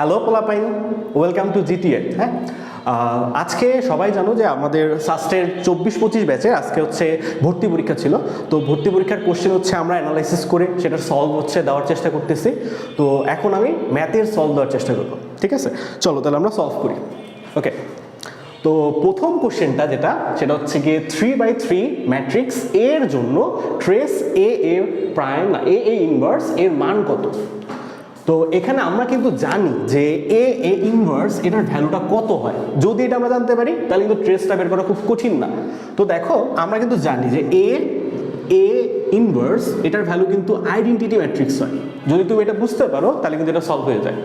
Hello পোলাপাইন, welcome to GTA. হ্যাঁ, আজকে সবাই জানো যে আমাদের সাস্টের 24-25 ব্যাচে আজকে হচ্ছে ভর্তি পরীক্ষা ছিল। তো ভর্তি পরীক্ষার কোশ্চেন হচ্ছে আমরা অ্যানালাইসিস করে সেটা সলভ হচ্ছে দেওয়ার চেষ্টা করতেছি। তো এখন আমি ম্যাথের সলভ দেওয়ার চেষ্টা করবো, ঠিক আছে? চলো তাহলে আমরা সলভ করি। ওকে, তো প্রথম কোশ্চেনটা যেটা সেটা হচ্ছে গিয়ে 3/3 ম্যাট্রিক্স এর জন্য ট্রেস এ প্রাইম না এ ইনভার্স এর মান কত। তো এখানে আমরা কিন্তু জানি যে এ ইনভার্স এটার ভ্যালুটা কত হয়। যদি এটা আমরা জানতে পারি তাহলে কিন্তু ট্রেসটা বের করা খুব কঠিন না। তো দেখো আমরা কিন্তু জানি যে এ ইনভার্স এটার ভ্যালু কিন্তু আইডেন্টিটি ম্যাট্রিক্স হয়। যদি তুমি এটা বুঝতে পারো তাহলে কিন্তু এটা সলভ হয়ে যায়,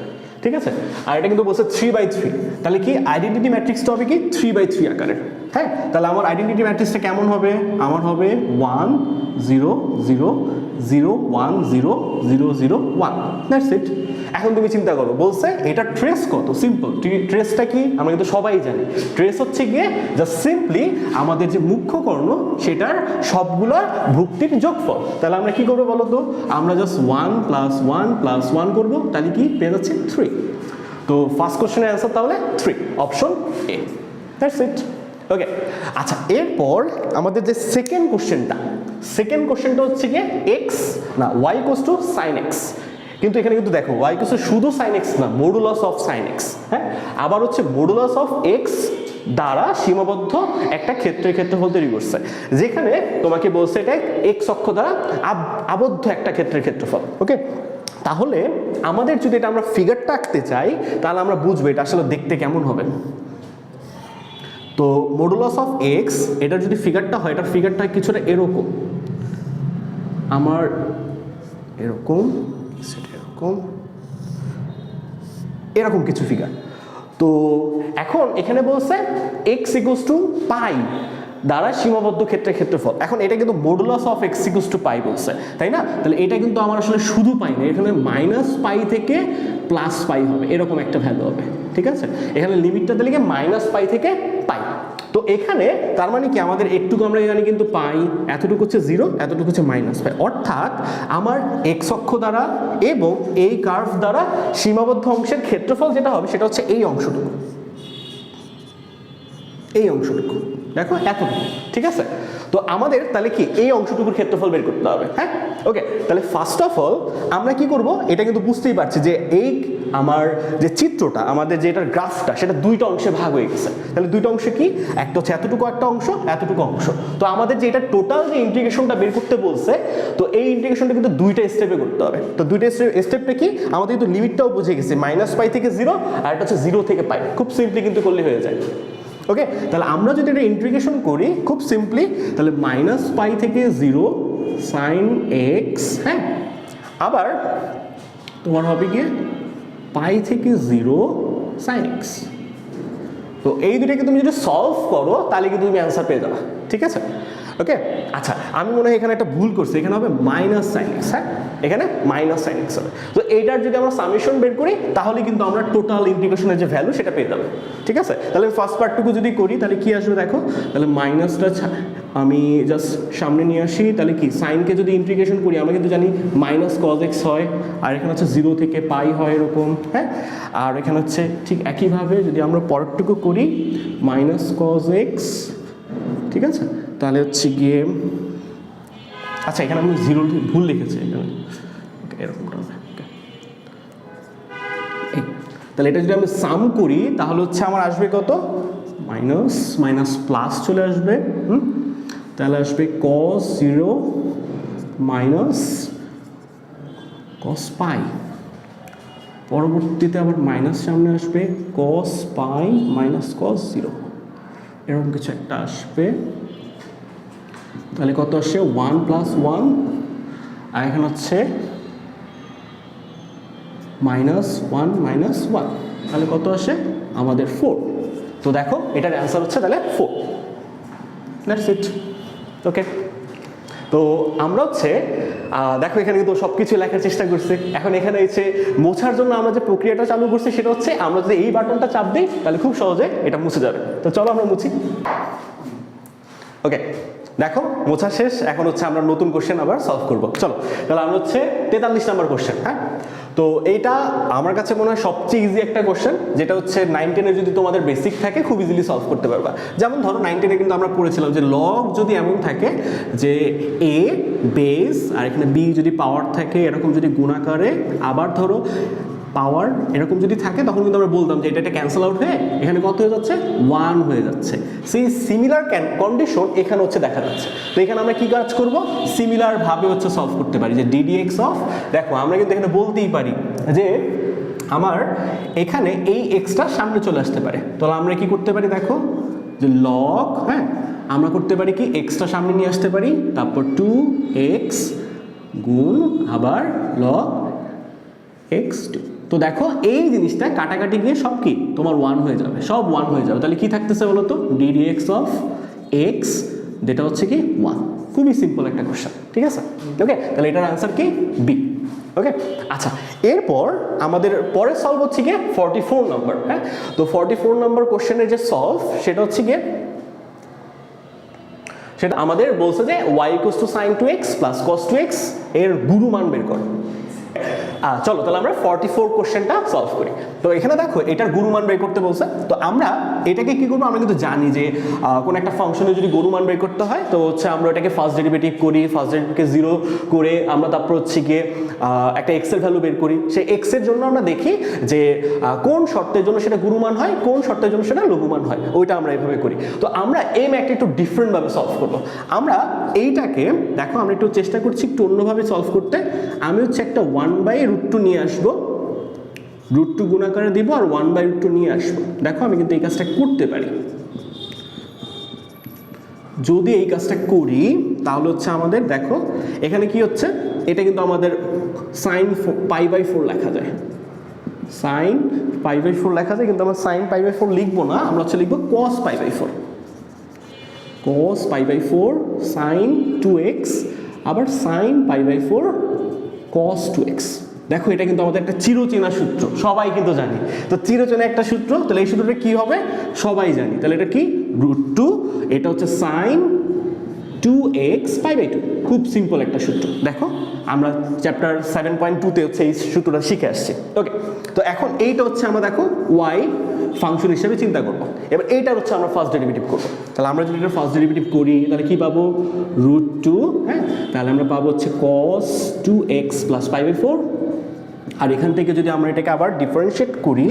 ঠিক আছে? আর এটা কিন্তু বলছে 3/3, তাহলে কি আইডেন্টিটি ম্যাট্রিক্সটা হবে কি 3/3 আকারের। হ্যাঁ, তাহলে আমার আইডেন্টিটি ম্যাট্রিক্সটা কেমন হবে? আমার হবে 1 0 0 0 1 0 0 0 1। That's it. এখন তুমি চিন্তা করো, বলছে এটা ট্রেস কত। সিম্পল, ট্রেসটা কি আমরা কিন্তু সবাই জানি। ট্রেস হচ্ছে গিয়ে জাস্ট সিম্পলি আমাদের যে মুখ্য কর্ণ সেটার সবগুলোর ভুক্তির যোগফল। তাহলে আমরা কি করবো বলো তো? আমরা জাস্ট 1 + 1 + 1 করবো, তাহলে কি পেয়ে যাচ্ছে 3। তো ফার্স্ট কোশ্চেনের অ্যান্সার তাহলে 3, অপশন এ। That's it. ওকে, আচ্ছা, এরপর আমাদের যে সেকেন্ড কোশ্চেনটা হচ্ছে গিয়ে এক্স না y = sin x। কিন্তু এখানে কিন্তু দেখো y = শুধু sin x না, মডুলাস অফ sin x। হ্যাঁ, আবার হচ্ছে মডুলাস অফ x দ্বারা সীমাবদ্ধ একটা ক্ষেত্রফল তৈরি করছে, যেখানে তোমাকে বলছে এটা x অক্ষ দ্বারা আবদ্ধ একটা ক্ষেত্রফল। ওকে, তাহলে আমাদের যদি এটা আমরা ফিগারটা আঁকতে চাই তাহলে আমরা বুঝবো এটা আসলে দেখতে কেমন হবে। তো মডুলাস অফ এক্স এটার যদি ফিগারটা হয়, এটার ফিগারটা কিছুটা এরকম, আমার এরকম এরকম কিছু ফিগার। তো এখন এখানে বলছে x = পাই দ্বারা সীমাবদ্ধ ক্ষেত্রফল। এখন এটা কিন্তু মডুলাস অফ x = পাই বলছে, তাই না? তাহলে এটা কিন্তু আমার আসলে শুধু পাই না, এখানে -π থেকে +π হবে, এরকম একটা ভ্যালু হবে, ঠিক আছে? এখানে লিমিটটা দিলে কি -π থেকে π। তো এখানে তার মানে কি আমাদের একটুকু আমরা জানি কিন্তু পাই, এতটুকু হচ্ছে 0, এতটুকু হচ্ছে -π। অর্থাৎ আমার x অক্ষ দ্বারা এবং এই কার্ভ দ্বারা সীমাবদ্ধ অংশের ক্ষেত্রফল যেটা হবে সেটা হচ্ছে এই অংশটুকু, দেখো এতটুকু, ঠিক আছে? তো আমাদের তাহলে কি এই অংশটুকুর ক্ষেত্রফল বের করতে হবে। হ্যাঁ, ওকে, তাহলে ফার্স্ট অফ অল আমরা কি করব, এটা কিন্তু বুঝতেই পারছি যে এই আমার যে চিত্রটা, আমাদের যে এটার গ্রাফটা, সেটা দুইটা অংশে ভাগ হয়ে গেছে। তাহলে দুইটা অংশে কি, একটা হচ্ছে এতটুকু একটা অংশ, এতটুকু অংশ। তো আমাদের যে এটা টোটাল যে ইন্টিগ্রেশনটা বের করতে বলছে, তো এই ইন্টিগ্রেশনটা কিন্তু দুইটা স্টেপে করতে হবে। তো দুইটা স্টেপটা কি, আমাদের কিন্তু লিমিটটাও বুঝে গেছে, -π থেকে 0, আর এটা হচ্ছে 0 থেকে π। খুব সিম্পলি কিন্তু করলে হয়ে যায়। ওকে, তাহলে আমরা যদি এটা ইন্টিগ্রেশন করি খুব সিম্পলি, তাহলে -π থেকে 0 sin x, হ্যাঁ, আবার তোমার হবে গিয়ে π থেকে 0 sin x। তো এই দুটোকে তুমি যদি সলভ করো তাহলে কিন্তু তুমি অ্যান্সার পেয়ে যাবে, ঠিক আছে? ওকে, আচ্ছা, আমি মনে হয় এখানে একটা ভুল করছি, এখানে হবে -sin x। হ্যাঁ, এখানে -sin x হবে। তো এইটার যদি আমরা সামেশন বের করি তাহলে কিন্তু আমরা টোটাল ইন্টিগ্রেশনের যে ভ্যালু সেটা পেয়ে যাবো, ঠিক আছে? তাহলে ফার্স্ট পার্টটুকু যদি করি তাহলে কি আসবে দেখো, তাহলে মাইনাসটা আমি জাস্ট সামনে নিয়ে আসি, তাহলে কি সাইনকে যদি ইন্টিগ্রেশন করি আমরা কিন্তু জানি -cos x হয়, আর এখানে হচ্ছে 0 থেকে π হয় এরকম। হ্যাঁ, আর এখানে হচ্ছে ঠিক একইভাবে যদি আমরা পরেরটুকু করি -cos x, ঠিক আছে? তাহলে হচ্ছে গিয়ে, আচ্ছা এখানে আমি 0 ভুল লিখেছি এখানে, এরকমটা হবে। তাহলে এটা যদি আমি সাম করি তাহলে হচ্ছে আমার আসবে কত, মাইনাস প্লাস চলে আসবে। তাহলে আসবে cos 0 cos π, পরবর্তীতে আবার মাইনাস সামনে আসবে cos π cos 0, এরকম কিছু একটা আসবে। তাহলে কত আসছে 1 + 1, আর এখানে হচ্ছে -1 -1, তাহলে কত আসে আমাদের 4। তো দেখো এটার অ্যান্সার হচ্ছে তাহলে 4। That's it. ওকে, তো আমরা হচ্ছে দেখো এখানে কিন্তু সব কিছু লেখার চেষ্টা করছি। এখন এখানে হচ্ছে মোছার জন্য আমরা যে প্রক্রিয়াটা চালু করছি সেটা হচ্ছে আমরা যদি এই বাটনটা চাপ দিই তাহলে খুব সহজে এটা মুছে যাবে। তো চলো আমরা মুছি। ওকে, দেখো মোছা শেষ, এখন হচ্ছে আমরা নতুন কোশ্চেন আবার সলভ করব। চলো তাহলে আমরা হচ্ছে 43 নাম্বার কোশ্চেন। হ্যাঁ, তো এইটা আমার কাছে মনে হয় সবচেয়ে ইজি একটা কোশ্চেন, যেটা হচ্ছে 9, 10 যদি তোমাদের বেসিক থাকে খুব ইজিলি সলভ করতে পারবা। যেমন ধরো 9, 10 কিন্তু আমরা পড়েছিলাম যে লগ যদি এমন থাকে যে a বেস আর এখানে b যদি পাওয়ার থাকে এরকম যদি গুণাকারে আবার ধরো পাওয়ার এরকম যদি থাকে, তখন কিন্তু আমরা বলতাম যে এটা ক্যান্সেল আউট হয়ে এখানে কত হয়ে যাচ্ছে, 1 হয়ে যাচ্ছে। সেই সিমিলার কন্ডিশন এখানে হচ্ছে দেখা যাচ্ছে। তো এখানে আমরা কি কাজ করব, সিমিলার ভাবে হচ্ছে সলভ করতে পারি যে ddx অফ, দেখো আমরা কিন্তু এখানে বলতেই পারি যে আমার এখানে এই এক্সটা সামনে চলে আসতে পারে। তাহলে আমরা কি করতে পারি, দেখো যে লগ, হ্যাঁ আমরা করতে পারি কি এক্সটা সামনে নিয়ে আসতে পারি, তারপর 2x গুণ আবার লগ x2। তো দেখো এই জিনিসটা কাটাকাটি গিয়ে সব কি তোমার 1 হয়ে যাবে, সব 1 হয়ে যাবে। তাহলে কি থাকতেছে বলো তো, ddx অফ x, যেটা হচ্ছে কি 1। খুবই সিম্পল একটা কোশ্চেন, ঠিক আছে। ওকে, তাহলে এটার আনসার কি বি। ওকে, আচ্ছা এরপর আমাদের পরে সলভ হচ্ছে গিয়ে 44 নম্বর। হ্যাঁ, তো 44 নম্বর কোশ্চেনের যে সলভ সেটা হচ্ছে গিয়ে, সেটা আমাদের বলছে যে y equals to sin 2x plus cos 2x এর গুরুমান বের করো। চলো তাহলে আমরা 44 কোশ্চেনটা সলভ করি। তো এখানে দেখো এটার গুরুমান বের করতে বলছে। তো আমরা এটাকে কি করবো, আমরা কিন্তু জানি যে কোন একটা ফাংশনে যদি গুরুমান বের করতে হয় তো হচ্ছে আমরা এটাকে ফার্স্ট ডেরিভেটিভ করি, ফার্স্ট ডেরিভেটিভকে 0 করে আমরা তারপর হচ্ছে গিয়ে একটা x এর ভ্যালু বের করি। সেই x এর জন্য আমরা দেখি যে কোন শর্তের জন্য সেটা গুরুমান হয়, কোন শর্তের জন্য সেটা লঘুমান হয়, ওইটা আমরা এইভাবে করি। তো আমরা এই ম্যাথটা একটু ডিফারেন্টভাবে সলভ করবো। আমরা এইটাকে দেখো আমরা একটু চেষ্টা করছি একটু অন্যভাবে সলভ করতে। আমি হচ্ছে একটা 1/√2 নিয়ে আসবো, √2 গুণাকারে দিব আর 1/√2 নিয়ে আসবো। দেখো আমি কিন্তু এই কাজটা করতে পারি। যদি এই কাজটা করি তাহলে হচ্ছে আমাদের দেখো এখানে কি হচ্ছে, এটা কিন্তু আমাদের sin π/4 লেখা যায়, sin π/4 লেখা যায়, কিন্তু আমরা sin π/4 লিখবো না, আমরা হচ্ছে লিখবো cos π/4, cos π/4 sin 2x আবার sin π/4 cos 2x। দেখো এটা কিন্তু আমাদের একটা চিরচেনা সূত্র, সবাই কিন্তু জানি। তো চিরচেনা একটা সূত্র, তাহলে এই সূত্রটা কি হবে সবাই জানি। তাহলে এটা কি √2, এটা হচ্ছে sin 2x π/2। খুব সিম্পল একটা সূত্র। দেখো আমরা চ্যাপ্টার 7.2 তে হচ্ছে এই সূত্রটা শিখে আসছি। ওকে, তো এখন এইটা হচ্ছে আমরা দেখো y ফাংশন হিসেবে চিন্তা করব। এবার এইটা হচ্ছে আমরা ফার্স্ট ডেরিভেটিভ করব। তাহলে আমরা যদি এটা ফার্স্ট ডেরিভেটিভ করি তাহলে কি পাবো, √2, হ্যাঁ তাহলে আমরা পাবো হচ্ছে cos 2x প্লাস π/4। আর এখান থেকে যদি আমরা এটাকে আবার ডিফারেন্সিয়েট করি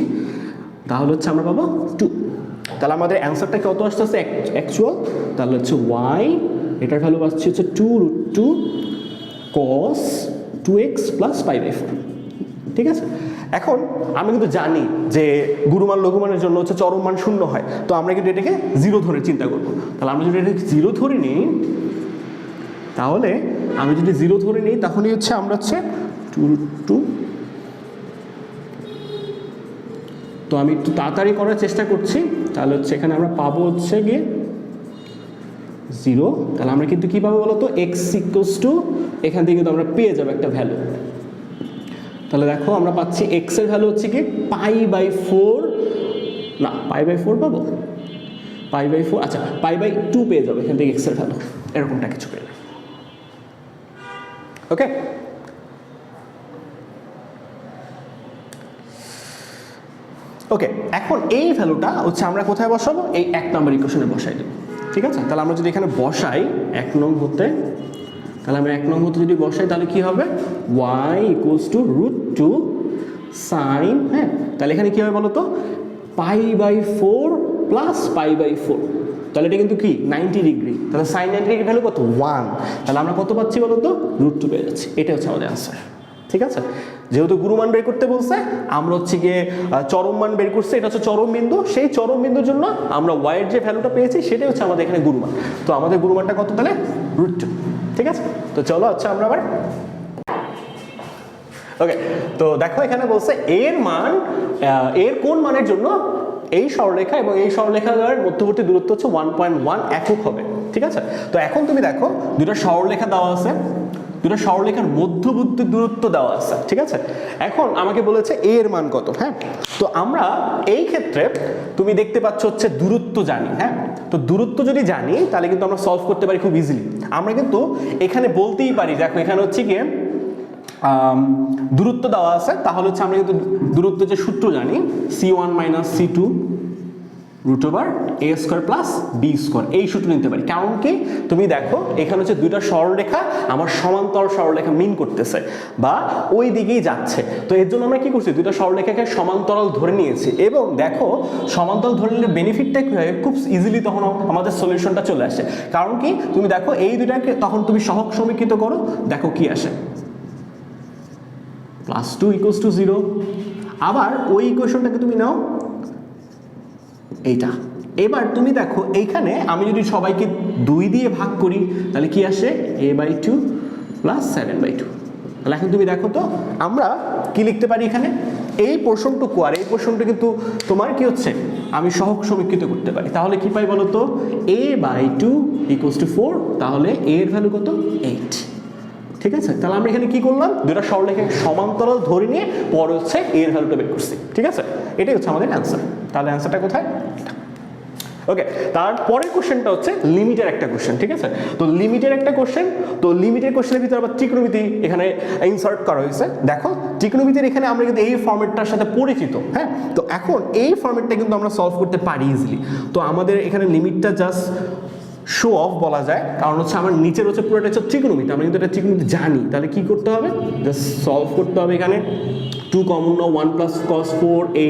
তাহলে হচ্ছে আমরা পাবো 2। তাহলে আমাদের অ্যান্সারটা কত আসতেছে অ্যাকচুয়াল, তাহলে হচ্ছে y এটার ভ্যালু আসছে হচ্ছে 2√2 cos 2x প্লাস π/4। ঠিক আছে, এখন আমি কিন্তু জানি যে গুরুমান লঘুমানের জন্য হচ্ছে চরম মান 0 হয়। তো আমরা কিন্তু এটাকে 0 ধরে চিন্তা করবো। তাহলে আমরা যদি এটাকে 0 ধরে নিই, তাহলে আমি যদি 0 ধরে নিই তাহলেই হচ্ছে আমরা হচ্ছে 2√2। তো আমি একটু তাড়াতাড়ি করার চেষ্টা করছি। তাহলে হচ্ছে এখানে আমরা পাবো হচ্ছে গিয়ে 0। তাহলে আমরা কিন্তু কী পাবো বলো তো, x ইকুয়ালস টু, এখান থেকে কিন্তু আমরা পেয়ে যাবো একটা ভ্যালু। তাহলে দেখো আমরা পাচ্ছি x এর ভ্যালু হচ্ছে কি π/4, না π/4 পাবো, π/4, আচ্ছা π/2 পেয়ে যাবো এখান থেকে x এর ভ্যালু, এরকমটা কিছু পেয়ে যাবে। ওকে, ওকে এখন এই ভ্যালুটা হচ্ছে আমরা কোথায় বসাবো, এই 1 নম্বর ইকুয়েশনে বসাই দেবো। ঠিক আছে, তাহলে আমরা যদি এখানে বসাই 1 নং হতে, তাহলে আমরা 1 নং হতে যদি বসাই তাহলে কি হবে, y ইকুয়ালস টু √2 sin, হ্যাঁ তাহলে এখানে কি হবে বলো তো, π/4 প্লাস π/4। তাহলে এটা কিন্তু কি 90 ডিগ্রি, তাহলে sin 90 ডিগ্রি ভ্যালু কত 1। তাহলে আমরা কত পাচ্ছি বলো তো, √2 পেয়ে যাচ্ছি। এটা হচ্ছে আমাদের আনসার। ঠিক আছে, যেহেতু গুরুমান বের করতে বলছে, আমরা হচ্ছে গিয়ে চরম মান বের করছি, এটা হচ্ছে চরম বিন্দু। সেই চরম বিন্দুর জন্য আমরা y এর যে ভ্যালুটা পেয়েছি সেটাই হচ্ছে আমাদের এখানে গুরুমান। তো আমাদের গুরুমানটা কত তাহলে, √2। ঠিক আছে, তো চলো আচ্ছা আমরা আবার ওকে, তো দেখো এখানে বলছে এর মান, এর কোন মানের জন্য এই সরলরেখা এবং এই সরলরেখার মধ্যবর্তী দূরত্ব হচ্ছে 1.1 একক হবে। ঠিক আছে, তো এখন তুমি দেখো দুটো সরলরেখা দেওয়া আছে, দুটো সরলরেখার মধ্যবর্তী দূরত্ব দেওয়া আছে। ঠিক আছে, এখন আমাকে বলেছে এর মান কত। হ্যাঁ, তো আমরা এই ক্ষেত্রে তুমি দেখতে পাচ্ছ হচ্ছে দূরত্ব জানি। হ্যাঁ, তো দূরত্ব যদি জানি তাহলে কিন্তু আমরা সলভ করতে পারি খুব ইজিলি। আমরা কিন্তু এখানে বলতেই পারি, দেখো এখানে হচ্ছে গিয়ে দূরত্ব দেওয়া আছে, তাহলে হচ্ছে আমরা কিন্তু দূরত্বের যে সূত্র জানি c1 minus c2 root over a square plus b square, এই সূত্র নিতে পারি। কারণ কি তুমি দেখো এখানে হচ্ছে দুইটা সরলরেখা আমার সমান্তরাল সরলরেখা মিন করতেছে বা ওই দিকেই যাচ্ছে, তো এর জন্য আমরা কি করছি দুইটা সরলরেখাকে সমান্তরাল ধরে নিয়েছি। এবং দেখো সমান্তরাল ধরে নিলে বেনিফিটটা কি হয়, খুব ইজিলি তখন আমাদের সলিউশনটা চলে আসে। কারণ কি তুমি দেখো এই দুইটাকে তখন তুমি সহগ সমীকৃত করো, দেখো কি আসে, +2 = 0। আবার ওই ইকুয়েশনটাকে তুমি নাও এইটা, এবার তুমি দেখো এইখানে আমি যদি সবাইকে 2 দিয়ে ভাগ করি তাহলে কি আসে a/2 + 7/2। তাহলে এখন তুমি দেখো তো আমরা কি লিখতে পারি এখানে, এই পোর্শনটুকু আর এই পোর্শনটা কিন্তু তোমার কি হচ্ছে আমি সহগ সমীকৃত করতে পারি। তাহলে কি পাই বলো তো, a/2 = 4, তাহলে a এর ভ্যালু কত 8। ঠিক আছে, তাহলে আমরা এখানে কি করলাম, দুটো সরলরেখাকে সমান্তরাল ধরে নিয়ে পরে হচ্ছে এর ভ্যালুটা বের করছি। ঠিক আছে, এটাই হচ্ছে আমাদের অ্যান্সার। তাহলে অ্যান্সারটা কোথায়, ওকে। তারপরের কোশ্চেনটা হচ্ছে লিমিটের একটা কোশ্চেন। ঠিক আছে, তো লিমিটের একটা কোশ্চেন, তো লিমিটের কোশ্চেনের ভিতরে আবার ত্রিকোণমিতি এখানে ইনসার্ট করা হয়েছে। দেখো ত্রিকোণমিতির এখানে আমরা কিন্তু এই ফর্মেটটার সাথে পরিচিত, হ্যাঁ। তো এখন এই ফর্মেটটা কিন্তু আমরা সলভ করতে পারি ইজিলি। তো আমাদের এখানে লিমিটটা জাস্ট শো অফ বলা যায়, কারণ হচ্ছে আমার নিচের হচ্ছে পুরোটা হচ্ছে ত্রিকোণমিতি, আমরা কিন্তু এটা ত্রিকোণমিতি জানি। তাহলে কি করতে হবে, জাস্ট সলভ করতে হবে। এখানে 2 কমন নাও, 1 + cos 4a,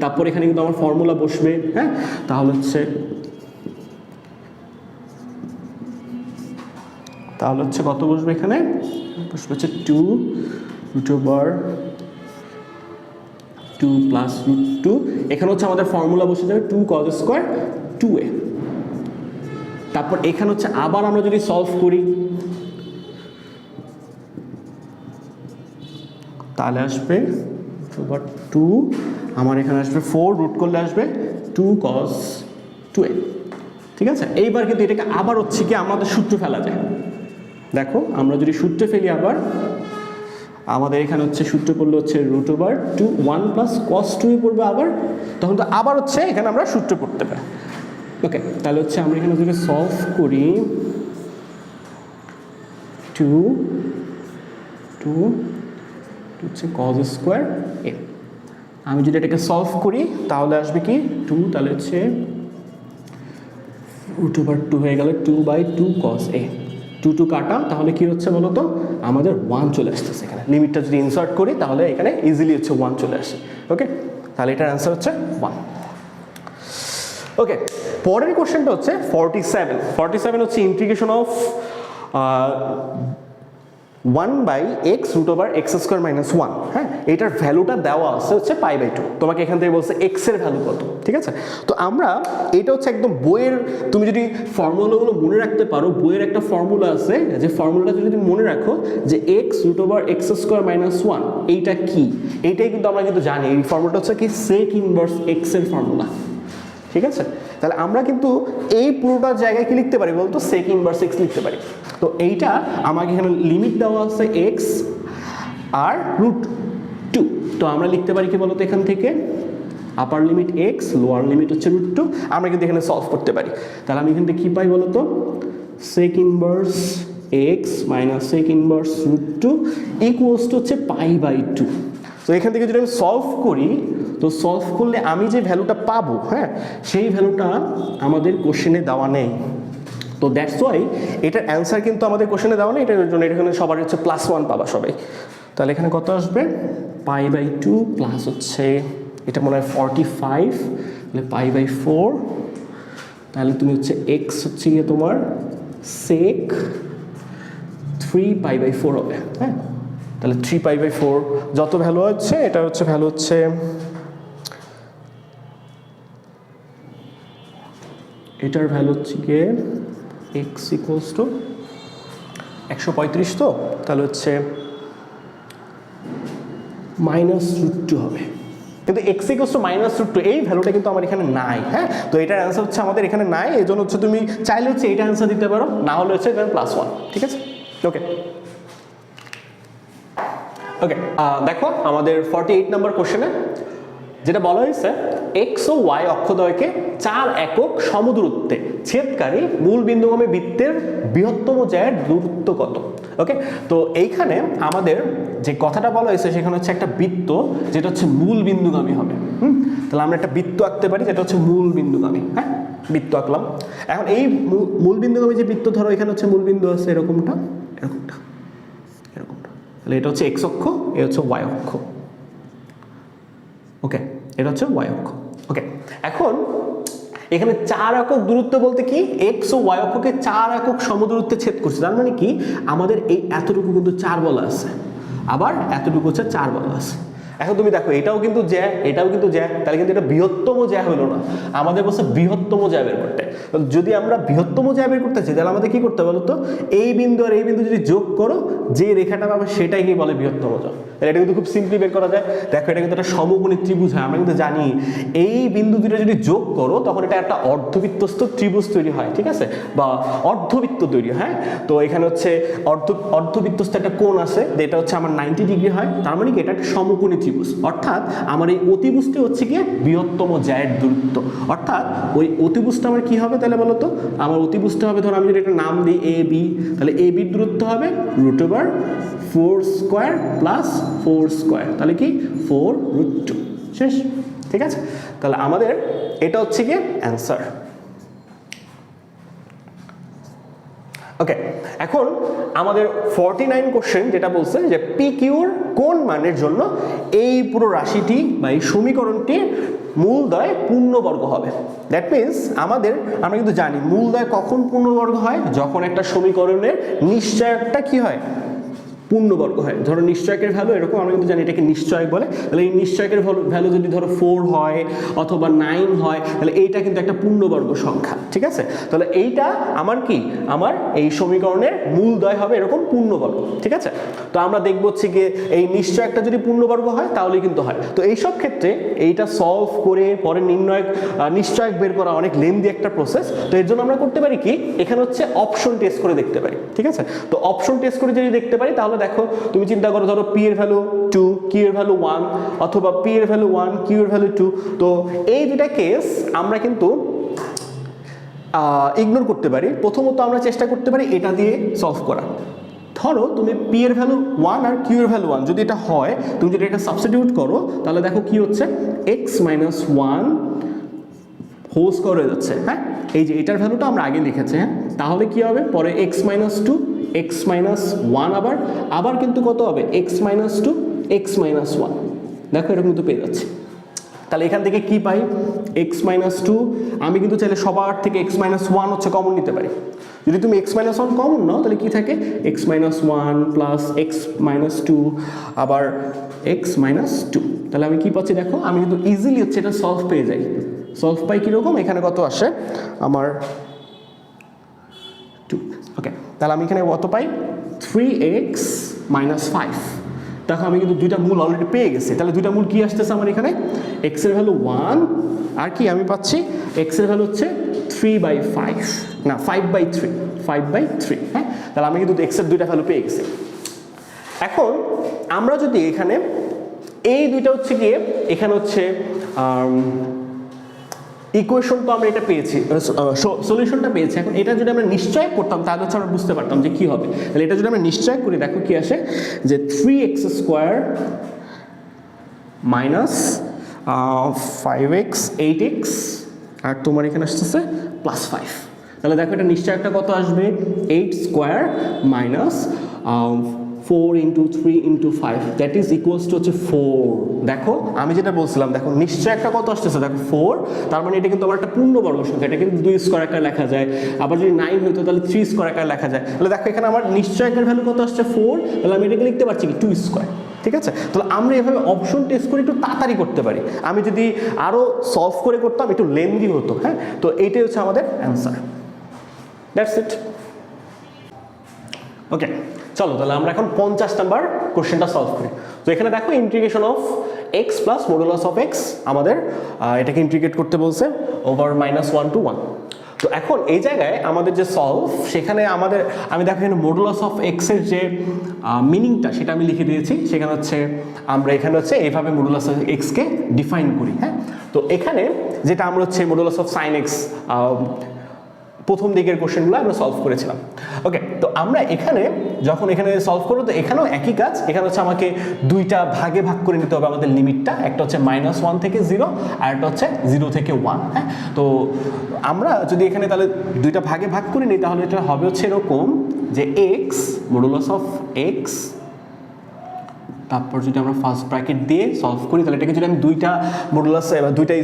তারপর এখানে কিন্তু আমার ফর্মুলা বসবে, হ্যাঁ। তাহলে হচ্ছে কত বসবে, এখানে বসবে হচ্ছে 2 √2 + √2। এখানে হচ্ছে আমাদের ফর্মুলা বসে যাবে 2 cos স্কয়ার 2a। তারপর এখানে হচ্ছে আবার আমরা যদি সলভ করি তাহলে আসবে √2, আমার এখানে আসবে 4, রুট করলে আসবে 2 cos 2a। ঠিক আছে, এইবার কিন্তু এটাকে আবার হচ্ছে কি আমাদের সূত্র ফেলা যায়। দেখো আমরা যদি সূত্রে ফেলি, আবার আমাদের এখানে হচ্ছে সূত্র পড়লে হচ্ছে √2 1 + cos 2a পড়বে আবার, তখন তো আবার হচ্ছে এখানে আমরা সূত্র পড়তে পারি। ওকে, তাহলে হচ্ছে আমরা এখানে যদি সলভ করি 2 হচ্ছে cos স্কয়ার a, আমি যদি এটাকে সলভ করি তাহলে আসবে কি 2, তাহলে হচ্ছে √2 হয়ে গেল 2/2 cos a, 2 কাটা, তাহলে কি হচ্ছে বলো তো আমাদের 1 চলে আসতেছে এখানে। লিমিটটা যদি ইনসার্ট করি তাহলে এখানে ইজিলি হচ্ছে 1 চলে আসে। ওকে, তাহলে এটার অ্যান্সার হচ্ছে 1। ওকে, পরের কোশ্চেনটা হচ্ছে 47 হচ্ছে ইন্টিগ্রেশন অফ 1/x √x² - 1, হ্যাঁ। এটার ভ্যালুটা দেওয়া আছে হচ্ছে π/2, তোমাকে এখান থেকে বলছে x এর ভ্যালু কত। ঠিক আছে, তো আমরা এটা হচ্ছে একদম বইয়ের, তুমি যদি ফর্মুলাগুলো মনে রাখতে পারো, বইয়ের একটা ফর্মুলা আছে, যে ফর্মুলাটা যদি মনে রাখো যে x √x² - 1 এইটা কি, এইটাই কিন্তু আমরা কিন্তু জানি। এই ফর্মুলাটা হচ্ছে কি sec ইনভার্স x এর ফর্মুলা। ঠিক আছে, তাহলে আমরা কিন্তু এই পুরোটা জায়গায় কি লিখতে পারি বলতো, sec ইনভার্স x লিখতে পারি। তো এইটা আমাকে এখানে লিমিট দেওয়া আছে x আর √2, তো আমরা লিখতে পারি কি বলতো, এখান থেকে আপার লিমিট x, লোয়ার লিমিট হচ্ছে √2, আমরা কিন্তু এখানে সলভ করতে পারি। তাহলে আমি এখান থেকে কি পাই বলতো, sec inverse x - sec inverse √2 = হচ্ছে π/2। তো এখান থেকে যদি আমি সলভ করি, তো সলভ করলে আমি যে ভ্যালুটা পাবো, হ্যাঁ, সেই ভ্যালুটা আমাদের কোশ্চেনে দেওয়া নেই। তো দ্যাটস ওয়াই এটার অ্যান্সার কিন্তু আমাদের কোশ্চেনে দেওয়া নেই, এটার জন্য এখানে সবার হচ্ছে +1 পাবা সবাই। তাহলে এখানে কত আসবে, π/2 প্লাস হচ্ছে এটা মনে হয় 45, তাহলে π/4, তাহলে তুমি হচ্ছে x হচ্ছে গিয়ে তোমার sec 3π/4 হবে, হ্যাঁ। তাহলে 3π/4 যত ভ্যালু হচ্ছে, এটা হচ্ছে ভ্যালু হচ্ছে, এটার ভ্যালু হচ্ছে গিয়ে x = 135, তো তাহলে হচ্ছে -√2 হবে। কিন্তু x = -√2 এই ভ্যালুটা কিন্তু আমার এখানে নাই, হ্যাঁ। তো এটার অ্যান্সার হচ্ছে আমাদের এখানে নাই, এই জন্য হচ্ছে তুমি চাইলে হচ্ছে এটা অ্যান্সার দিতে পারো, না হলে হচ্ছে এখানে +1। ঠিক আছে, ওকে। দেখো আমাদের 48 নম্বর কোশ্চেনে যেটা বলা হয়েছে, x ও y অক্ষদ্বয়কে 4 একক সমদূরত্বে ছেদকারী মূল বিন্দুগামী বৃত্তের বৃহত্তম জ্যায়ের দূরত্ব কত। ওকে, তো এইখানে আমাদের যে কথাটা বলা হয়েছে সেখানে হচ্ছে একটা বৃত্ত যেটা হচ্ছে মূল বিন্দুগামী হবে। তাহলে আমরা একটা বৃত্ত আঁকতে পারি যেটা হচ্ছে মূল বিন্দুগামী। হ্যাঁ, বৃত্ত আঁকলাম। এখন এই মূল বিন্দুগামী যে বৃত্ত, ধরো এখানে হচ্ছে মূল বিন্দু আছে এরকমটা, এরকমটা, এরকমটা, তাহলে এটা হচ্ছে এক্স অক্ষ, এটা হচ্ছে ওয়াই অক্ষ। ওকে, এটা হচ্ছে ওয়াই অক্ষ। ওকে, এখন এখানে 4 একক দূরত্ব বলতে কি, এক্স ও ওয়াই অক্ষকে 4 একক সমদূরত্বে ছেদ করছে। তার মানে কি, আমাদের এই এতটুকু কিন্তু 4 বলা আছে, আবার এতটুকু হচ্ছে 4 বলা আছে। এখন তুমি দেখো এটাও কিন্তু জ্যা, এটাও কিন্তু জ্যা, তাহলে কিন্তু এটা বৃহত্তম জ্যা হলো না, আমাদের বলছে বৃহত্তম জ্যা বের করতে। যদি আমরা বৃহত্তম জ্যা বের করতে চাই তাহলে আমাদের কি করতে হবে বলো তো, এই বিন্দু আর এই বিন্দু যদি যোগ করো, যে রেখাটা পাবে সেটাই কি বলে বৃহত্তম জ্যা। তাহলে এটা কিন্তু খুব সিম্পলি বের করা যায়। দেখো এটা কিন্তু একটা সমকোণী ত্রিভুজ হয়, আমরা কিন্তু জানি এই বিন্দু দুটো যদি যোগ করো তখন এটা একটা অর্ধবৃত্তস্থ ত্রিভুজ তৈরি হয়, ঠিক আছে, বা অর্ধবৃত্ত তৈরি হয়। তো এখানে হচ্ছে অর্ধবৃত্তস্থ একটা কোণ আছে, যেটা হচ্ছে আমার 90 ডিগ্রি হয়। তার মানে কি, এটা একটা সমকোণী ত্রিভুজ, অর্থাৎ আমার এই অতিভুজটি হচ্ছে কি বৃহত্তম জ্যায়ের দূরত্ব। অর্থাৎ ওই অতিভুজটা আমার কি হবে তাহলে বলো তো, আমার অতিভুজটা হবে, ধরো আমি যদি একটা নাম দিই এ বি, তাহলে এ বির দূরত্ব হবে √4 স্কোয়ার প্লাস 4 স্কোয়ার, তাহলে কি 4√2, শেষ। ঠিক আছে, তাহলে আমাদের এটা হচ্ছে কি অ্যান্সার। ওকে, এখন আমাদের 49 কোশ্চেন যেটা বলছে যে পি কিউর কোন মানের জন্য এই পুরো রাশিটি বা এই সমীকরণটি মূলদয় পূর্ণবর্গ হবে। দ্যাট মিনস আমরা কিন্তু জানি মূলদয় কখন পূর্ণবর্গ হয়, যখন একটা সমীকরণের নিশ্চয়কটা কি হয়, পূর্ণবর্গ হয়। ধরো নিশ্চয়কের ভ্যালু এরকম, আমরা কিন্তু জানি এটাকে নিশ্চয়ক বলে। তাহলে এই নিশ্চয়কের ভ্যালু যদি ধরো 4 হয় অথবা 9 হয়, তাহলে এইটা কিন্তু একটা পূর্ণবর্গ সংখ্যা। ঠিক আছে, তাহলে এইটা আমার কি, আমার এই সমীকরণের মূলদয় হবে এরকম পূর্ণবর্গ। ঠিক আছে, তো আমরা দেখব হচ্ছে গিয়ে এই নিশ্চয়কটা যদি পূর্ণবর্গ হয় তাহলেই কিন্তু হয়। তো এইসব ক্ষেত্রে এইটা সলভ করে পরে নিশ্চয়ক বের করা অনেক লেন্দি একটা প্রসেস। তো এর জন্য আমরা করতে পারি কি, এখানে হচ্ছে অপশন টেস্ট করে দেখতে পারি। ঠিক আছে, তো অপশন টেস্ট করে যদি দেখতে পারি তাহলে দেখো তুমি চিন্তা করো, ধরো পি এর ভ্যালু 2, কিউ এর ভ্যালু 1, অথবা পি এর ভ্যালু 1, কিউ এর ভ্যালু 2। তো এই দুটা কেস আমরা কিন্তু ইগনোর করতে পারি। প্রথমত আমরা চেষ্টা করতে পারি এটা দিয়ে সলভ করা। ধরো তুমি পি এর ভ্যালু 1 আর কিউ এর ভ্যালু 1 যদি এটা হয়, তুমি যদি এটা সাবস্টিটিউট করো তাহলে দেখো কি হচ্ছে, x - 1 হোল স্কয়ার হয়ে যাচ্ছে। হ্যাঁ, এই যে এটার ভ্যালুটা আমরা আগে লিখেছি। হ্যাঁ, তাহলে কি হবে পরে x - 2, x - 1 আবার কিন্তু কত হবে, x - 2, x - 1। দেখো এরকম কিন্তু পেয়ে যাচ্ছে। তাহলে এখান থেকে কি পাই, x - 2, আমি কিন্তু চাইলে সবার থেকে x - 1 হচ্ছে কমন নিতে পারি। যদি তুমি x - 1 কমন নাও তাহলে কি থাকে, x - 1 প্লাস x - 2 আবার x - 2। তাহলে আমি কি পাচ্ছি দেখো, আমি কিন্তু ইজিলি হচ্ছে এটা সলভ পেয়ে যাই। সলভ পাই কীরকম, এখানে কত আসে আমার 2। ওকে, তাহলে আমি এখানে কত পাই, 3x - 5। দেখো আমি কিন্তু দুইটা মূল অলরেডি পেয়ে গেছি। তাহলে দুইটা মূল কি আসতেছে আমার এখানে, x এর ভ্যালু 1 আর কি আমি পাচ্ছি x এর ভ্যালু হচ্ছে 3/5, না 5/3। হ্যাঁ, তাহলে আমি কিন্তু x এর দুইটা ভ্যালু পেয়ে গেছি। এখন আমরা যদি এখানে এই দুইটা হচ্ছে গিয়ে এখানে হচ্ছে ইকুয়েশন, তো আমরা এটা পেয়েছি, সলিউশনটা পেয়েছি। এখন এটা যদি আমরা নিশ্চয় করতাম তাহলে হচ্ছে আমরা বুঝতে পারতাম যে কি হবে। তাহলে এটা যদি আমরা নিশ্চয় করি, দেখো কি আসে, যে 3x² - 5x 8x আর তোমার এখানে আসতেছে +5। তাহলে দেখো এটা নিশ্চয়কটা কত আসবে, 8² - 4 × 3 × 5, দ্যাট ইজ ইকুয়ালস টু হচ্ছে 4। দেখো আমি যেটা বলছিলাম, দেখো নিশ্চয় একটা কত আসতেছে, দেখো 4। তার মানে এটা কিন্তু আমার একটা পূর্ণবর্গ সংখ্যা, এটা কিন্তু 2 স্কয়ার আকারে লেখা যায়। আবার যদি 9 হইতো তাহলে 3 স্কয়ার আকারে লেখা যায়। তাহলে দেখো এখানে আমার নিশ্চয়কের ভ্যালু কত আসছে, 4। তাহলে আমি এটাকে লিখতে পারছি কি 2 স্কয়ার। ঠিক আছে, তাহলে আমরা এভাবে অপশন টেস্ট করে একটু তাড়াতাড়ি করতে পারি। আমি যদি আরও সলভ করে করতাম একটু লেন্দি হতো। হ্যাঁ, তো এইটাই হচ্ছে আমাদের অ্যান্সার। That's it. ওকে, চলো তাহলে আমরা এখন 50 নাম্বার কোশ্চেনটা সলভ করি। তো এখানে দেখো integration of x plus modulus of x, আমাদের এটাকে ইন্টিগ্রেট করতে বলছে ওভার -1 to 1। তো এখন এই জায়গায় আমাদের যে সলভ, সেখানে আমি দেখো এখানে মডুলাস অফ x এর যে মিনিংটা সেটা আমি লিখে দিয়েছি। সেখানে হচ্ছে আমরা এখানে হচ্ছে এইভাবে modulus of x K define করি। হ্যাঁ, তো এখানে যেটা আমরা হচ্ছে মডুলাস অফ সাইন x প্রথম দিকের কোশ্চেনগুলো আমরা সলভ করেছিলাম। ওকে, তো আমরা এখানে যখন এখানে সলভ করবো তো এখানেও একই কাজ। এখানে হচ্ছে আমাকে দুইটা ভাগে ভাগ করে নিতে হবে আমাদের লিমিটটা, একটা হচ্ছে -1 থেকে 0 আর একটা হচ্ছে 0 থেকে 1। হ্যাঁ, তো আমরা যদি এখানে তাহলে দুইটা ভাগে ভাগ করে নিই তাহলে এটা হবে হচ্ছে এরকম যে এক্স মডুলাস অফ এক্স, তারপর যদি আমরা ফার্স্ট ব্র্যাকেট দিয়ে সলভ করি তাহলে এটাকে যদি আমি দুইটা মডুলাস বা দুইটা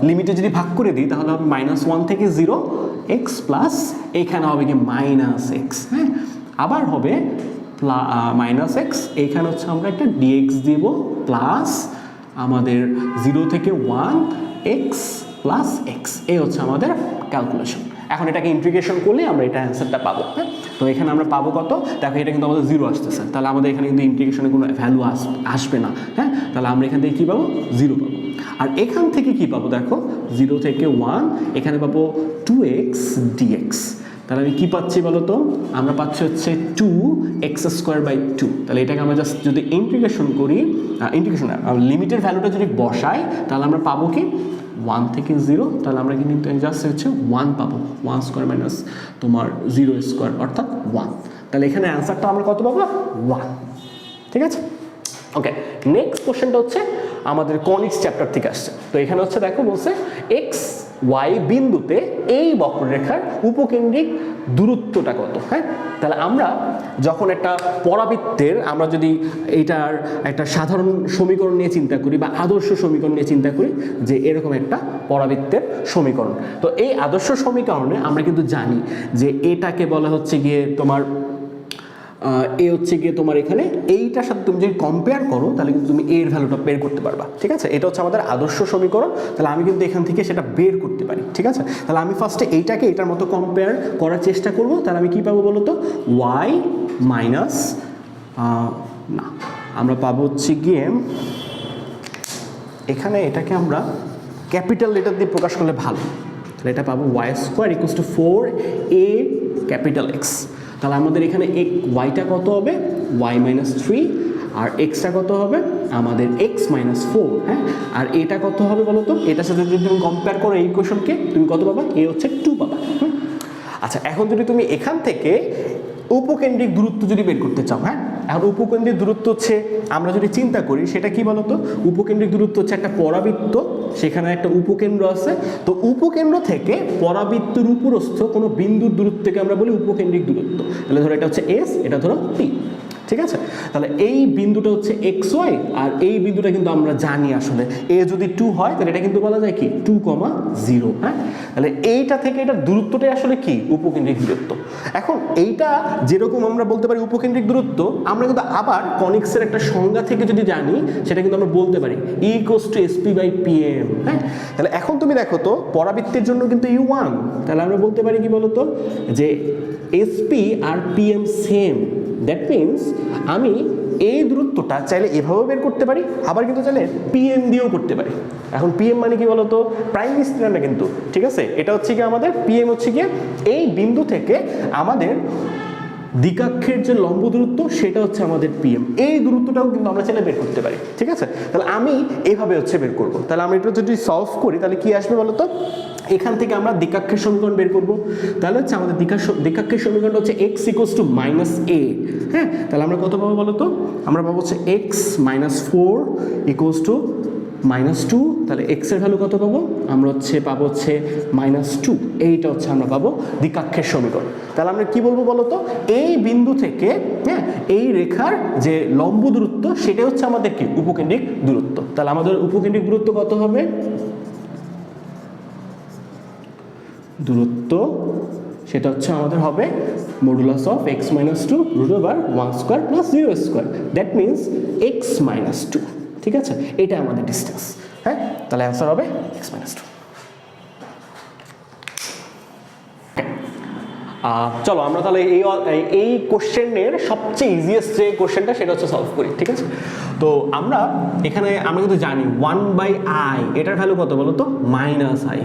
লিমিটে যদি ভাগ করে দিই তাহলে হবে -1 থেকে 0 এক্স প্লাস এখানে হবে কি -x। হ্যাঁ, আবার হবে -x, এইখানে হচ্ছে আমরা একটা ডিএক্স দিব প্লাস আমাদের 0 থেকে 1 এক্স প্লাস এক্স, এই হচ্ছে আমাদের ক্যালকুলেশন। এখন এটাকে ইন্টিগ্রেশন করলে আমরা এটা অ্যান্সারটা পাবো। হ্যাঁ, তো এখানে আমরা পাবো কত, দেখো এটা কিন্তু আমাদের 0 আসতেছে, তাহলে আমাদের এখানে কিন্তু ইন্টিগ্রেশনের কোনো ভ্যালু আসবে না। হ্যাঁ, তাহলে আমরা এখান থেকে কী পাবো, 0 পাবো। আর এখান থেকে কি পাবো, দেখো 0 থেকে 1 এখানে পাবো 2x dx। তাহলে আমি কি পাচ্ছি বলো তো, আমরা পাচ্ছি হচ্ছে 2x²/2। তাহলে এটাকে আমরা জাস্ট যদি ইন্টিগ্রেশন করি, ইন্টিগ্রেশন লিমিটের ভ্যালুটা যদি বসাই তাহলে আমরা পাবো কি 1 থেকে 0, তাহলে আমরা কিন্তু জাস্ট হচ্ছে 1 পাবো, 1² তোমার 0² অর্থাৎ 1। তাহলে এখানে অ্যান্সারটা আমরা কত পাবো, 1। ঠিক আছে, ওকে। নেক্সট কোশ্চেনটা হচ্ছে আমাদের কনিক্স চ্যাপ্টার থেকে আসছে। তো এখানে হচ্ছে দেখো বলছে এক্স ওয়াই বিন্দুতে এই বক্ররেখার উপকেন্দ্রিক দূরত্বটা কত। হ্যাঁ, তাহলে আমরা যখন একটা পরাবৃত্তের আমরা যদি এইটার একটা সাধারণ সমীকরণ নিয়ে চিন্তা করি বা আদর্শ সমীকরণ নিয়ে চিন্তা করি যে এরকম একটা পরাবৃত্তের সমীকরণ, তো এই আদর্শ সমীকরণে আমরা কিন্তু জানি যে এটাকে বলা হচ্ছে গিয়ে তোমার এ হচ্ছে গিয়ে তোমার এখানে এইটার সাথে তুমি যদি কম্পেয়ার করো তাহলে কিন্তু তুমি এর ভ্যালুটা বের করতে পারবা। ঠিক আছে, এটা হচ্ছে আমাদের আদর্শ সমীকরণ, তাহলে আমি কিন্তু এখান থেকে সেটা বের করতে পারি। ঠিক আছে, তাহলে আমি ফার্স্টে এইটাকে এটার মতো কম্পেয়ার করার চেষ্টা করব। তাহলে আমি কি পাবো বলো তো, ওয়াই মাইনাস না আমরা পাবো হচ্ছে গিয়ে এখানে এটাকে আমরা ক্যাপিটাল লেটার দিয়ে প্রকাশ করলে ভালো। তাহলে এটা পাবো y² = 4a ক্যাপিটাল এক্স। তাহলে আমাদের এখানে ওয়াইটা কত হবে, y-3, আর এক্সটা কত হবে আমাদের x-4। হ্যাঁ, আর এটা কত হবে বলো তো, এটার সাথে যদি তুমি কম্পেয়ার করো এই ইকুয়েশনকে তুমি কত পাবা, এ হচ্ছে 2 পাবা। আচ্ছা, এখন যদি তুমি এখান থেকে উপকেন্দ্রিক দূরত্ব যদি বের করতে চাও, হ্যাঁ, এখন উপকেন্দ্রিক দূরত্ব হচ্ছে আমরা যদি চিন্তা করি সেটা কি বলতো, উপকেন্দ্রিক দূরত্ব হচ্ছে একটা পরাবৃত্ত, সেখানে একটা উপকেন্দ্র আছে, তো উপকেন্দ্র থেকে পরাবৃত্তের উপরস্থ কোনো বিন্দুর দূরত্বকে আমরা বলি উপকেন্দ্রিক দূরত্ব। তাহলে ধরো এটা হচ্ছে এস, এটা ধরো পি। ঠিক আছে, তাহলে এই বিন্দুটা হচ্ছে এক্স ওয়াই, আর এই বিন্দুটা কিন্তু আমরা জানি আসলে এ যদি 2 হয় তাহলে এটা কিন্তু বলা যায় কি 2,0। হ্যাঁ, তাহলে এইটা থেকে এটার দূরত্বটাই আসলে কি উপকেন্দ্রিক দূরত্ব। এখন এইটা যেরকম আমরা বলতে পারি উপকেন্দ্রিক দূরত্ব, আমরা কিন্তু আবার কনিক্সের একটা সংজ্ঞা থেকে যদি জানি সেটা কিন্তু আমরা বলতে পারি E = SP/PM। হ্যাঁ, তাহলে এখন তুমি দেখো তো পরাবৃত্তের জন্য কিন্তু U1, তাহলে আমরা বলতে পারি কি বলতো যে SP আর PM সেম। দ্যাট মিনস আমি এই দূরত্বটা চাইলে এভাবেও বের করতে পারি, আবার কিন্তু চাইলে PM দিয়েও করতে পারি। এখন PM মানে কি বলতো, প্রাইম বিস্তীর্ণ না কিন্তু। ঠিক আছে, এটা হচ্ছে কি আমাদের PM হচ্ছে গিয়ে এই বিন্দু থেকে আমাদের দ্বিকাক্ষের যে লম্ব দূরত্ব সেটা হচ্ছে আমাদের PM। এই দূরত্বটাও কিন্তু আমরা চাইলে বের করতে পারি। ঠিক আছে, তাহলে আমি এইভাবে হচ্ছে বের করব। তাহলে আমরা এটা যদি সলভ করি তাহলে কি আসবে বলতো, এখান থেকে আমরা দ্বিকাক্ষের সমীকরণ বের করব। তাহলে হচ্ছে আমাদের দ্বিকাক্ষের সমীকরণটা হচ্ছে x = -a। হ্যাঁ, তাহলে আমরা কত পাবো বলতো, আমরা পাবো হচ্ছে x-4 = -2। তাহলে x এর ভ্যালু কত পাবো, আমরা হচ্ছে পাবো হচ্ছে -2। এইটা হচ্ছে আমরা পাবো দ্বিকাক্ষের সমীকরণ। তাহলে আমরা কি বলবো বলতো, এই বিন্দু থেকে হ্যাঁ এই রেখার যে লম্ব দূরত্ব সেটা হচ্ছে আমাদের কি উপকেন্দ্রিক দূরত্ব। তাহলে আমাদের উপকেন্দ্রিক দূরত্ব কত হবে, দূরত্ব সেটা হচ্ছে আমাদের হবে modulus of x-2 √1² + 0²। That means x-2। ঠিক আছে, এটা আমাদের ডিস্টেন্স। হ্যাঁ, তাহলে অ্যান্সার হবে x-2। চলো আমরা তাহলে এই কোশ্চেনের সবচেয়ে ইজিয়েস্ট যে কোশ্চেনটা সেটা হচ্ছে সলভ করি। ঠিক আছে, তো আমরা এখানে আমরা কিন্তু জানি 1/i এটার ভ্যালু কত বলো তো, -i।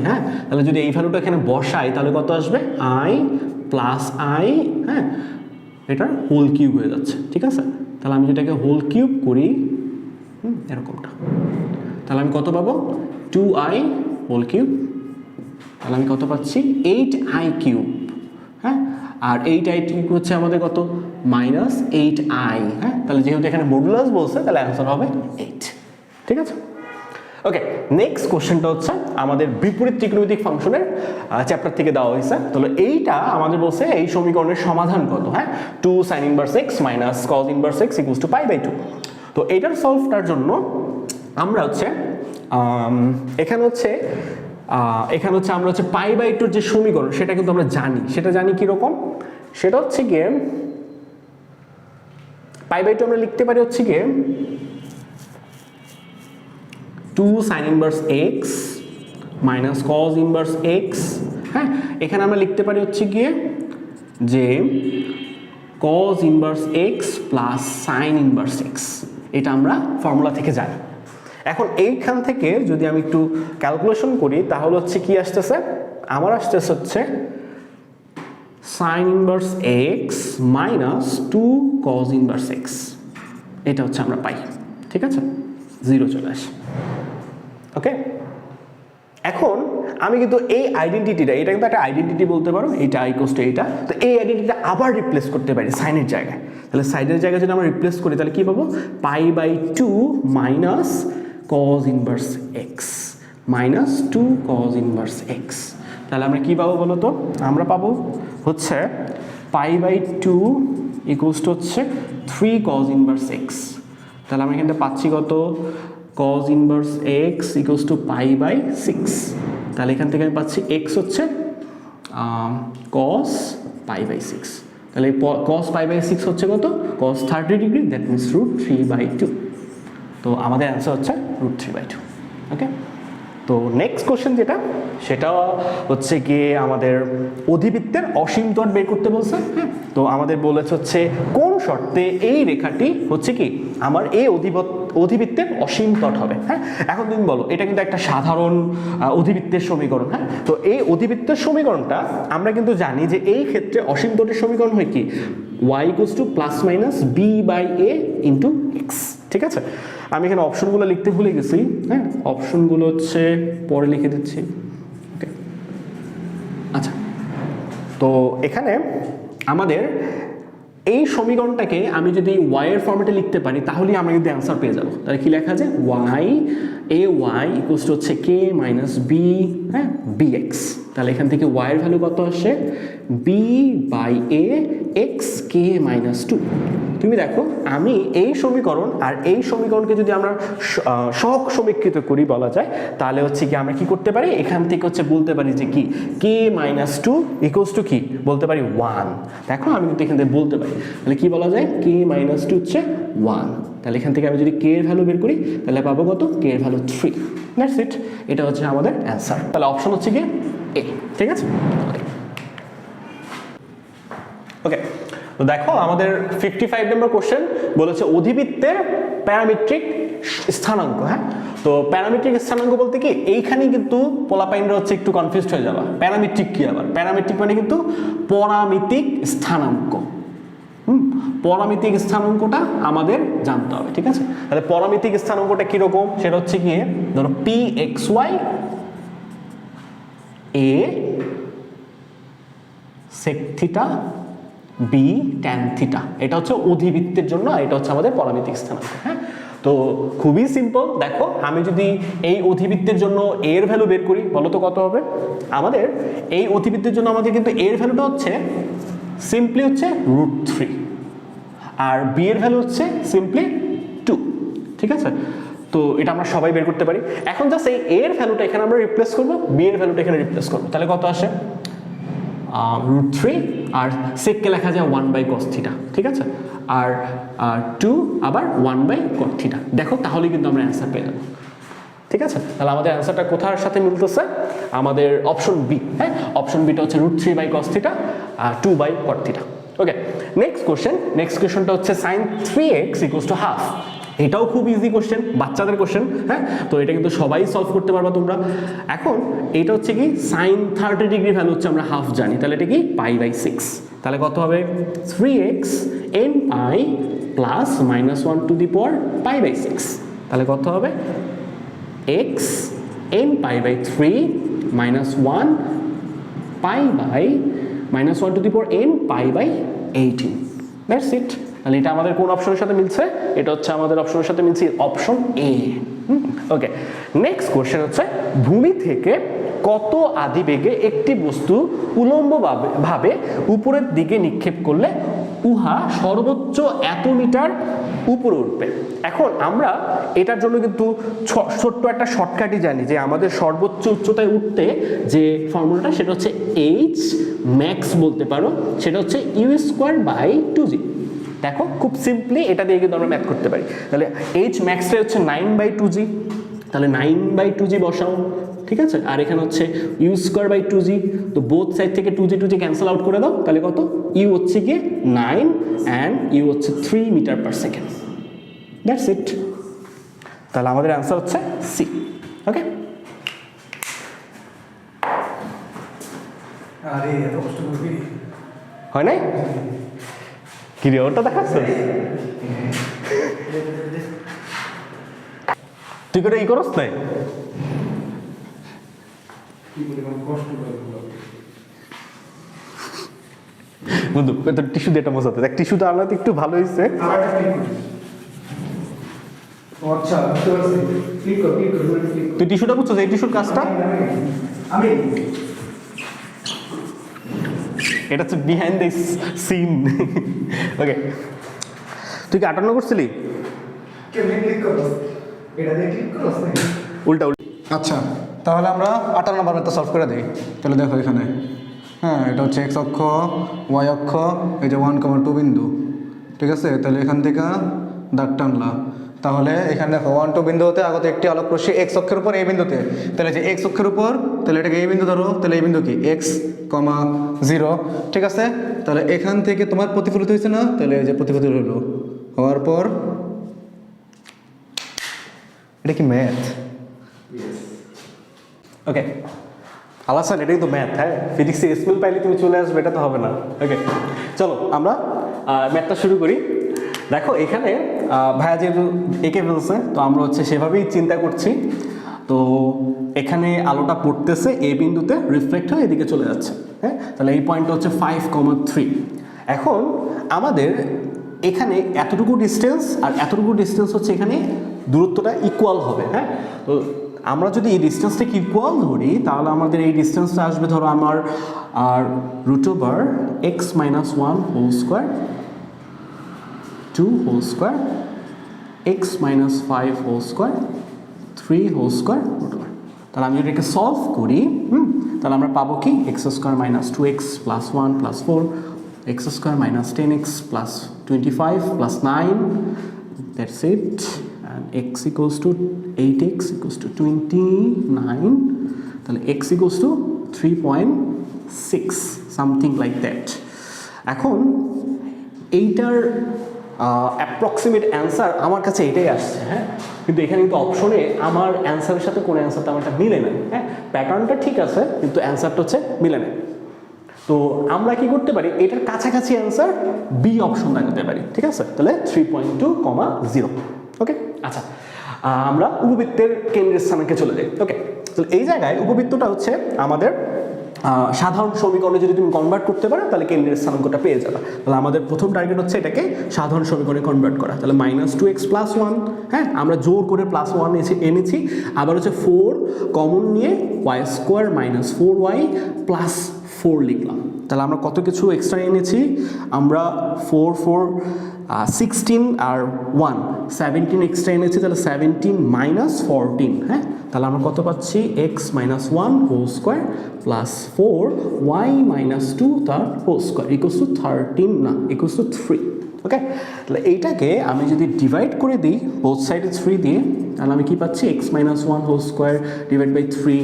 হ্যাঁ, তাহলে যদি এই ভ্যালুটা এখানে বসাই তাহলে কত আসবে, i + i। হ্যাঁ, এটার হোল কিউব হয়ে যাচ্ছে। ঠিক আছে, তাহলে আমি যেটাকে হোল কিউব করি এরকমটা, তাহলে আমি কত পাবো, 2i হোল কিউব তাহলে আমি কত পাচ্ছি 8i³ হ্যাঁ, আর 8i³ হচ্ছে আমাদের কত -8i। হ্যাঁ, তাহলে যেহেতু এখানে মডুলাস বলছে তাহলে অ্যান্সার হবে 8। ঠিক আছে, ওকে। নেক্সট কোশ্চেনটা হচ্ছে আমাদের বিপরীত ত্রিকোণমিতিক ফাংশনের চ্যাপ্টার থেকে দেওয়া হয়েছে। তাহলে এইটা আমাদের বলছে এই সমীকরণের সমাধান কত। হ্যাঁ, 2 sin inverse x minus cos inverse x equals to π/2। তো এইটার সলভটার জন্য আমরা হচ্ছে এখানে হচ্ছে আমরা হচ্ছে π/2 যে সমীকরণ সেটা কিন্তু আমরা জানি। সেটা জানি কিরকম, সেটা হচ্ছে গিয়ে π/2 আমরা লিখতে পারি হচ্ছে গিয়ে 2 sin inverse x minus cos inverse x। হ্যাঁ, এখানে আমরা লিখতে পারি হচ্ছে গিয়ে যে cos inverse x plus sin inverse x। এটা আমরা ফর্মুলা থেকে জানি। এখন এইখান থেকে যদি আমি একটু ক্যালকুলেশন করি তাহলে হচ্ছে কি আসতেছে, আমার আসতেছে হচ্ছে sin inverse x minus 2 cos inverse x। এটা হচ্ছে আমরা পাই। ঠিক আছে, 0 চলে আসে। ওকে, এখন আমি কিন্তু এই আইডেন্টিটিটা, এটা কিন্তু একটা আইডেন্টিটি বলতে পারো, এইটা i = এইটা। তো এই আইডেন্টিটিটা আবার রিপ্লেস করতে পারি সাইনের জায়গায়। তাহলে সাইনের জায়গায় যদি আমরা রিপ্লেস করি তাহলে কি পাবো, π/2 minus cos inverse x minus 2 cos inverse x। তাহলে আমরা কি পাবো বলো তো, আমরা পাবো হচ্ছে π/2 = হচ্ছে 3 cos inverse x। তাহলে আমরা এখানে পাচ্ছি কত, cos inverse x equals to π/6। তাহলে এখান থেকে আমি পাচ্ছি x হচ্ছে cos π/6। তাহলে cos π/6 হচ্ছে কত, cos 30 ডিগ্রি, দ্যাট মিনস √3/2। তো আমাদের অ্যান্সার হচ্ছে √3/2। ওকে, তো নেক্সট কোশ্চেন যেটা, সেটা হচ্ছে গিয়ে আমাদের অধিবৃত্তের অসীম ত্বর বের করতে বলছে। হ্যাঁ, তো আমাদের বলেছে হচ্ছে কোন শর্তে এই রেখাটি হচ্ছে কি আমার এই অধিবৃত্তের অসীম ত্বর হবে। হ্যাঁ, এখন তুমি বলো, এটা কিন্তু একটা সাধারণ অধিবৃত্তের সমীকরণ। হ্যাঁ, তো এই অধিবৃত্তের সমীকরণটা আমরা কিন্তু জানি যে এই ক্ষেত্রে অসীম ত্বরের সমীকরণ হয় কি, y = ± b/a × x। ঠিক আছে, আমি এখানে অপশনগুলো লিখতে ভুলে গেছি। হ্যাঁ, অপশনগুলো হচ্ছে পরে লিখে দিচ্ছি। ওকে, আচ্ছা, তো এখানে আমাদের এই সমীকরণটাকে আমি যদি y এর ফর্মেটে লিখতে পারি তাহলেই আমরা কিন্তু অ্যান্সার পেয়ে যাব। তাহলে কি লেখা যায়, y = হচ্ছে k - b, হ্যাঁ, bx। তাহলে এখান থেকে y এর ভ্যালু কত আসে, b/a x k - 2। তুমি দেখো, আমি এই সমীকরণ আর এই সমীকরণকে যদি আমরা সহগ সমীকৃত করি বলা যায়, তাহলে হচ্ছে কি আমরা কি করতে পারি, এখান থেকে হচ্ছে বলতে পারি যে কি k - 2 = কি বলতে পারি 1। দেখো, আমি কিন্তু এখান থেকে বলতে পারি, তাহলে কি বলা যায়, k - 2 হচ্ছে 1। তাহলে এখান থেকে আমি যদি k এর ভ্যালু বের করি তাহলে পাবো কত, k এর ভ্যালু 3। দ্যাটস ইট, এটা হচ্ছে আমাদের অ্যান্সার। তাহলে অপশন হচ্ছে কি এ। ঠিক আছে, ওকে। তো দেখো, আমাদের 55 নম্বর কোশ্চেন বলেছে অধিবৃত্তের প্যারামেট্রিক স্থানাঙ্ক। হ্যাঁ, তো প্যারামেট্রিক স্থানাঙ্ক বলতে কি, এইখানেই কিন্তু পোলাপাইনরা হচ্ছে একটু কনফিউজড হয়ে যাবে। প্যারামেট্রিক কি আবার, প্যারামেট্রিক মানে কিন্তু পরামিতিক স্থানাঙ্ক। পরামিতিক স্থানাঙ্কটা আমাদের জানতে হবে। ঠিক আছে, তাহলে পরামিতিক স্থানাঙ্কটা কিরকম, সেটা হচ্ছে গিয়ে ধরো p(x, y) a sec θ b tan θ। এটা হচ্ছে অধিবৃত্তের জন্য, এটা হচ্ছে আমাদের পরামিতিক স্থানাঙ্ক। হ্যাঁ, তো খুবই সিম্পল। দেখো, আমি যদি এই অধিবৃত্তের জন্য a এর ভ্যালু বের করি, বলো তো কত হবে। আমাদের এই অধিবৃত্তের জন্য আমাদের কিন্তু a এর ভ্যালুটা হচ্ছে সিম্পলি হচ্ছে √3, আর b এর ভ্যালু হচ্ছে সিম্পলি 2। ঠিক আছে, তো এটা আমরা সবাই বের করতে পারি। এখন জাস্ট এই a এর ভ্যালুটা এখানে আমরা রিপ্লেস করব, b এর ভ্যালুটা এখানে রিপ্লেস করব। তাহলে কত আসে, √3, আর সেককে লেখা যায় 1/cos θ। ঠিক আছে, আর 2 আবার 1/cot θ। দেখো, তাহলে কিন্তু আমরা অ্যান্সার পেয়ে যাবো। ঠিক আছে, তাহলে আমাদের অ্যান্সারটা কোথার সাথে মিলতেছে, আমাদের অপশন বি। হ্যাঁ, অপশন বিটা হচ্ছে √3/cos θ আর 2/cot θ। ওকে, নেক্সট কোশ্চেনটা হচ্ছে sin 3x = ½ এটাও খুব ইজি কোশ্চেন, বাচ্চাদের কোশ্চেন। হ্যাঁ, তো এটা কিন্তু সবাই সলভ করতে পারবা তোমরা। এখন এটা হচ্ছে কি sin 30 ডিগ্রি ভ্যালু হচ্ছে আমরা হাফ জানি, তাহলে এটা কি π/6। তাহলে কত হবে 3x n pi plus -1 to the power π/6। তাহলে কত হবে x n pi/3 -1 pi by -1 to the power n pi by 18। That's it. তাহলে এটা আমাদের কোন অপশনের সাথে মিলছে? এটা হচ্ছে আমাদের অপশনের সাথে মিলছে option A. Okay, next question হচ্ছে ভূমি থেকে কত আদিবেগে একটি বস্তু উলম্বভাবে উপরের দিকে নিক্ষেপ করলে উহা সর্বোচ্চ এত মিটার উপরে উঠবে। এখন আমরা এটার জন্য কিন্তু ছোট্ট একটা শর্টকাটই জানি যে আমাদের সর্বোচ্চ উচ্চতায় উঠতে যে ফর্মুলাটা সেটা হচ্ছে এইচ ম্যাক্স বলতে পারো, সেটা হচ্ছে u²/2g। দেখো খুব সিম্পলি এটা দিয়ে কিন্তু আমরা ম্যাথ করতে পারি। তাহলে এইচ ম্যাক্সটা হচ্ছে 9/2g, তাহলে 9/2g বসাও, ঠিক আছে। আর এখানে হচ্ছে u²/2g, তো বোথ সাইড থেকে 2g ক্যান্সেল আউট করে দাও, তাহলে কত? ইউ হচ্ছে কি 9 অ্যান্ড ইউ হচ্ছে 3 metre per second. That's it. তাহলে আমাদের অ্যান্সার হচ্ছে সি। ওকে, আরে এত কষ্ট করবি হয় নাই? কি রে, ওটা দেখাচ্ছে তুই করে ই করস নাই? কি পরিমাণ কষ্ট করবি বন্ধু তোর টিস্যু দিয়ে এটা মজাতে দেখ, টিস্যুটা আনলে তো একটু ভালো হয়েছে। আচ্ছা বুঝতে পারছি, ক্লিক কর তুই টিস্যুটা বুঝছো, এই টিস্যুর কাজটা আমি এটা হচ্ছে বিহাইন্ড দ্য সিন। ওকে, তুই কি 58 করছিলি? কেমনে ক্লিক করব? এটা দিয়ে ক্লিক করছ নাকি? উল্টা উল্টা। আচ্ছা, তাহলে আমরা 58 নম্বর ম্যাথটা সলভ করে দিই। তাহলে দেখো এখানে, হ্যাঁ এটা হচ্ছে এক্স অক্ষ, ওয়াই অক্ষ, এই যে 1,2 বিন্দু, ঠিক আছে। তাহলে এখান থেকে দাগ টানলা, তাহলে এখানে দেখো 1, 2 বিন্দু হতে আগত একটি আলোক রশ্মি এক্স অক্ষের উপর এই বিন্দুতে, তাহলে যে এক্স অক্ষের উপর, তাহলে এটাকে এই বিন্দু ধরো, তাহলে এই বিন্দু কি এক্স, 0, ঠিক আছে। তাহলে এখান থেকে তোমার প্রতিফলিত হয়েছে না, তাহলে এই যে প্রতিফলিত হলো, হওয়ার পর এটা কি ম্যাথ? ওকে আলাসান, এটাই তো ম্যাথ। হ্যাঁ, ফিজিক্সে স্মেল পাইলে তুমি চলে আসবে, এটা তো হবে না। ওকে চলো আমরা ম্যাথটা শুরু করি। দেখো এখানে ভাইয়া যেহেতু এঁকে ফেলছে, তো আমরা হচ্ছে সেভাবেই চিন্তা করছি। তো এখানে আলোটা পড়তেছে এ বিন্দুতে, রিফ্লেক্ট হয়ে এদিকে চলে যাচ্ছে। হ্যাঁ, তাহলে এই পয়েন্টটা হচ্ছে 5,3। এখন আমাদের এখানে এতটুকু ডিস্টেন্স আর এতটুকু ডিস্টেন্স হচ্ছে এখানে দূরত্বটা ইকুয়াল হবে। হ্যাঁ, তো আমরা যদি এই ডিস্টেন্সটাকে ইকুয়াল ধরি, তাহলে আমাদের এই ডিস্টেন্সটা আসবে ধরো আমার √x-1 whole square 2 whole square x - 5 whole square 3 whole square √1। তাহলে আমি এটাকে সলভ করি, তাহলে আমরা পাবো কি x² - 2x + 1 + 4 x² - 10x + 25 + 9, that's it, and x = 8x = 29, তাহলে x = 3.6 সামথিং লাইক দ্যাট। এখন এইটার অ্যাপ্রক্সিমেট অ্যান্সার আমার কাছে এটাই আসছে। হ্যাঁ, কিন্তু এখানে কিন্তু অপশনে আমার অ্যান্সারের সাথে কোনো অ্যান্সারটা আমারটা মিলে না। হ্যাঁ, প্যাটার্নটা ঠিক আছে কিন্তু অ্যান্সারটা হচ্ছে মিলে না। তো আমরা কি করতে পারি, এটার কাছাকাছি অ্যান্সার বি অপশন লাগাতে পারি, ঠিক আছে। তাহলে 3.2,0। ওকে আচ্ছা, আমরা উপবৃত্তের কেন্দ্রের স্থানাঙ্কে চলে যাই। ওকে, তো এই জায়গায় উপবৃত্তটা হচ্ছে আমাদের সাধারণ সমীকরণে যদি তুমি কনভার্ট করতে পারো, তাহলে কেন্দ্রের স্থানাঙ্কটা পেয়ে যাবে। তাহলে আমাদের প্রথম টার্গেট হচ্ছে এটাকে সাধারণ সমীকরণে কনভার্ট করা। তাহলে -2x + 1, হ্যাঁ আমরা জোর করে +1 এনেছি, আবার হচ্ছে 4 কমন নিয়ে y² - 4y + 4 লিখলাম। তাহলে আমরা কত কিছু এক্সট্রা এনেছি, আমরা 4 4 16 আর 1 17 এক্সট্রা এনেছি, তাহলে 17 - 14। হ্যাঁ, তাহলে আমরা কত পাচ্ছি x - 1 হোল স্কোয়ার + 4y - 2 তার হোল স্কোয়ার = 13 না = 3। ওকে, তাহলে এইটাকে আমি যদি ডিভাইড করে দিই বোথ সাইডে 3 দিয়ে, তাহলে আমি কি পাচ্ছি x - 1 whole square / 3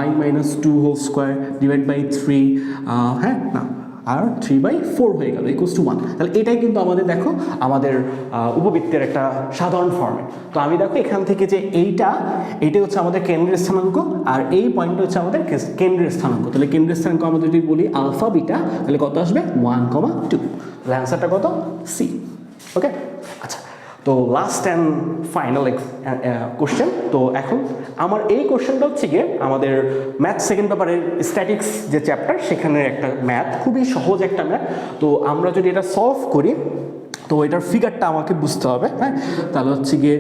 y - 2 whole square / 3, হ্যাঁ না আর 3/4 হয়ে গেল = 1। তাহলে এটাই কিন্তু আমাদের দেখো আমাদের উপবৃত্তের একটা সাধারণ ফর্মেট। তো আমি দেখো এখান থেকে যে এইটা হচ্ছে আমাদের কেন্দ্রের স্থানাঙ্ক, আর এই পয়েন্টটা হচ্ছে আমাদের কেন্দ্রের স্থানাঙ্ক। তাহলে কেন্দ্রের স্থানাঙ্ক আমরা যদি বলি আলফা বিটা, তাহলে কত আসবে 1,2। তাহলে অ্যান্সারটা কত? সি। ওকে আচ্ছা, তো লাস্ট অ্যান্ড ফাইনাল কোশ্চেন। তো এখন আমার এই কোশ্চেনটা হচ্ছে গিয়ে আমাদের ম্যাথ সেকেন্ড পেপারের স্ট্যাটিক্স যে চ্যাপ্টার, সেখানে একটা ম্যাথ, খুবই সহজ একটা ম্যাথ। তো আমরা যদি এটা সলভ করি, তো এটার ফিগারটা আমাকে বুঝতে হবে, হ্যাঁ। তাহলে হচ্ছে গিয়ে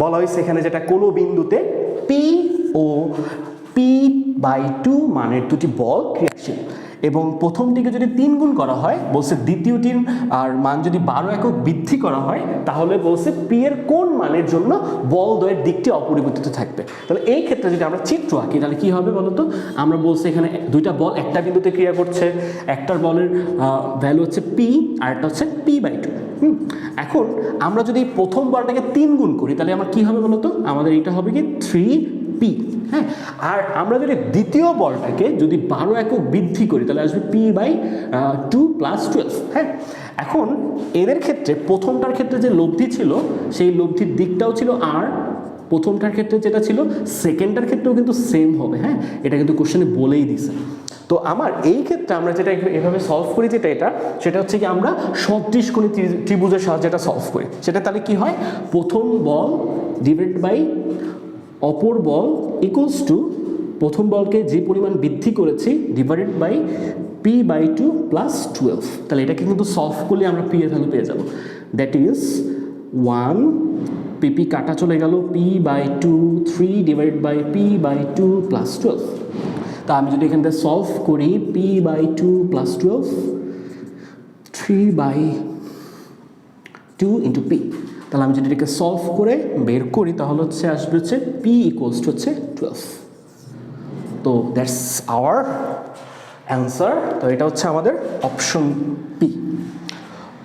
বলা হয়েছে এখানে যেটা কোনো বিন্দুতে পি ও p/2 মানের দুটি বল ক্রিয়াশীল, এবং প্রথমটিকে যদি 3 গুণ করা হয়, বলছে দ্বিতীয়টির আর মান যদি 12 একক বৃদ্ধি করা হয়, তাহলে বলছে পি এর কোন মানের জন্য বল দ্বয়ের দিকটি অপরিবর্তিত থাকবে। তাহলে এই ক্ষেত্রে যদি আমরা চিত্র আঁকি তাহলে কি হবে বলতো? আমরা বলছি এখানে দুইটা বল একটা বিন্দুতে ক্রিয়া করছে, একটার বলের ভ্যালু হচ্ছে পি আর একটা হচ্ছে p/2। এখন আমরা যদি প্রথম বলটাকে 3 গুণ করি তাহলে আমার কি হবে বলতো? আমাদের এটা হবে কি 3p, হ্যাঁ। আর আমরা যদি দ্বিতীয় বলটাকে যদি 12 একক বৃদ্ধি করি তাহলে আসবে p/2 + 12, হ্যাঁ। এখন এদের ক্ষেত্রে প্রথমটার ক্ষেত্রে যে লব্ধি ছিল সেই লব্ধির দিকটাও ছিল আর প্রথমটার ক্ষেত্রে যেটা ছিল সেকেন্ডটার ক্ষেত্রেও কিন্তু সেম হবে, হ্যাঁ। এটা কিন্তু কোশ্চেনে বলেই দিছে। তো আমার এই ক্ষেত্রে আমরা যেটা এভাবে সলভ করি, সেটা হচ্ছে কি আমরা সদৃশকোণী ত্রিভুজের সাহায্যে এটা সলভ করি। সেটা তাহলে কি হয়? প্রথম বল ডিভাইডেড বাই অপর বল ইকুয়ালস টু প্রথম বলকে যে পরিমাণ বৃদ্ধি করেছি ডিভাইডেড বাই p/2 + 12। তাহলে এটাকে কিন্তু সলভ করলে আমরা p এর ভ্যালু পেয়ে যাব। দ্যাট ইজ 1 p কাটা চলে গেল, p/2 3 ডিভাইডেড বাই p/2 + 12। তা আমি যদি এখান থেকে সলভ করি p/2 + 12 3/2 × p, তাহলে আমি যদি এটাকে সলভ করে বের করি তাহলে আসবে p = 12। তো দ্যাটস আওয়ার অ্যান্সার। তো এটা হচ্ছে আমাদের অপশন পি।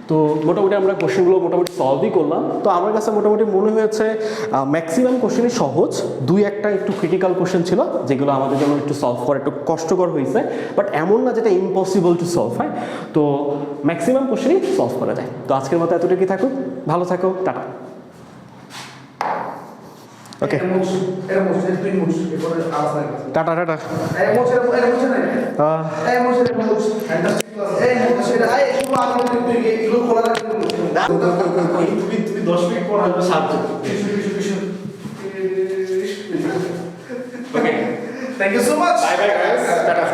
তো মোটামুটি আমরা কোশ্চেনগুলো মোটামুটি সলভই করলাম। তো আমার কাছে মোটামুটি মনে হয়েছে ম্যাক্সিমাম কোশ্চেনই সহজ, 2-1টা একটু ক্রিটিক্যাল কোশ্চেন ছিল যেগুলো আমাদের জন্য একটু সলভ করা একটু কষ্টকর হয়েছে, বাট এমন না যেটা ইম্পসিবল টু সলভ হয়। তো ম্যাক্সিমাম কোশ্চেনই সলভ করা যায়। তো আজকের মতো এতটুকুই থাকুক, ভালো থাকো, টাটা। ওকে, টাটা টাটা। তুমি 10 মিনিট পর আসবে সাহায্য। Thank you so much. Bye bye guys, tata.